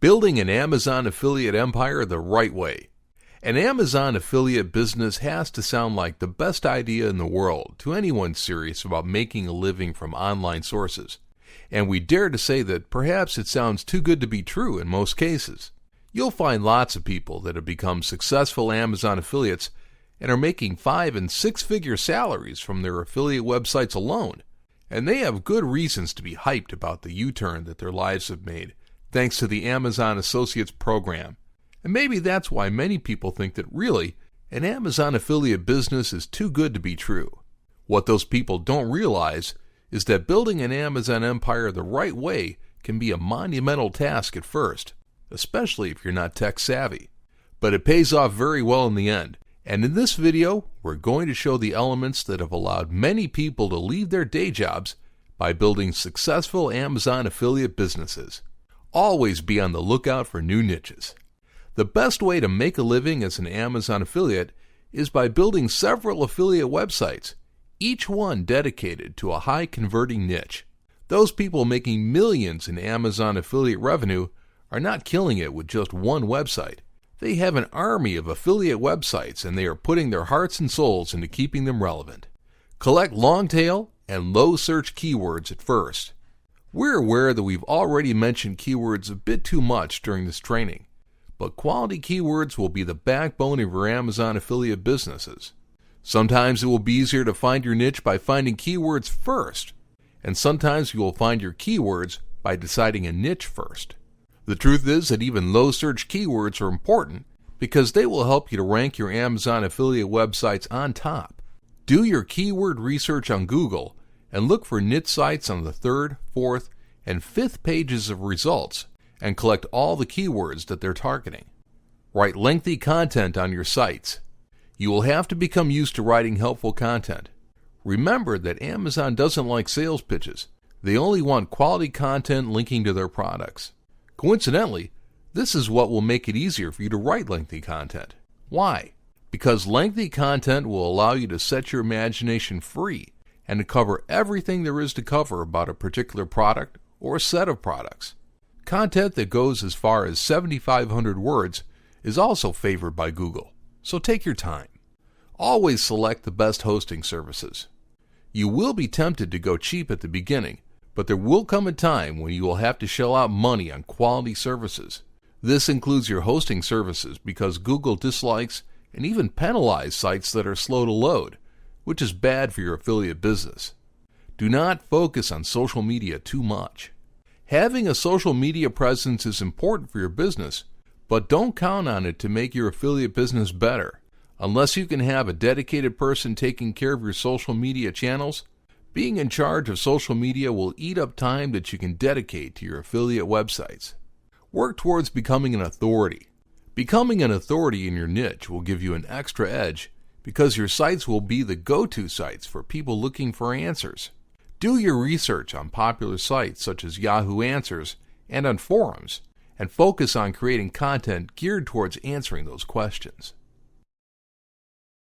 Building an Amazon affiliate empire the right way. An Amazon affiliate business has to sound like the best idea in the world to anyone serious about making a living from online sources. And we dare to say that perhaps it sounds too good to be true in most cases. You'll find lots of people that have become successful Amazon affiliates and are making 5- and 6-figure salaries from their affiliate websites alone. And they have good reasons to be hyped about the U-turn that their lives have made, thanks to the Amazon Associates program. And maybe that's why many people think that really, an Amazon affiliate business is too good to be true. What those people don't realize is that building an Amazon empire the right way can be a monumental task at first, especially if you're not tech savvy. But it pays off very well in the end. And in this video, we're going to show the elements that have allowed many people to leave their day jobs by building successful Amazon affiliate businesses. Always be on the lookout for new niches. The best way to make a living as an Amazon affiliate is by building several affiliate websites, each one dedicated to a high-converting niche. Those people making millions in Amazon affiliate revenue are not killing it with just one website. They have an army of affiliate websites, and they are putting their hearts and souls into keeping them relevant. Collect long-tail and low-search keywords at first. We're aware that we've already mentioned keywords a bit too much during this training, but quality keywords will be the backbone of your Amazon affiliate businesses. Sometimes it will be easier to find your niche by finding keywords first, and sometimes you will find your keywords by deciding a niche first. The truth is that even low-search keywords are important because they will help you to rank your Amazon affiliate websites on top. Do your keyword research on Google and look for niche sites on the 3rd, 4th, and 5th pages of results and collect all the keywords that they're targeting. Write lengthy content on your sites. You will have to become used to writing helpful content. Remember that Amazon doesn't like sales pitches. They only want quality content linking to their products. Coincidentally, this is what will make it easier for you to write lengthy content. Why? Because lengthy content will allow you to set your imagination free and to cover everything there is to cover about a particular product or a set of products. Content that goes as far as 7,500 words is also favored by Google, so take your time. Always select the best hosting services. You will be tempted to go cheap at the beginning, but there will come a time when you will have to shell out money on quality services. This includes your hosting services because Google dislikes and even penalizes sites that are slow to load, which is bad for your affiliate business. Do not focus on social media too much. Having a social media presence is important for your business, but don't count on it to make your affiliate business better. Unless you can have a dedicated person taking care of your social media channels, being in charge of social media will eat up time that you can dedicate to your affiliate websites. Work towards becoming an authority. Becoming an authority in your niche will give you an extra edge because your sites will be the go-to sites for people looking for answers. Do your research on popular sites such as Yahoo Answers and on forums, and focus on creating content geared towards answering those questions.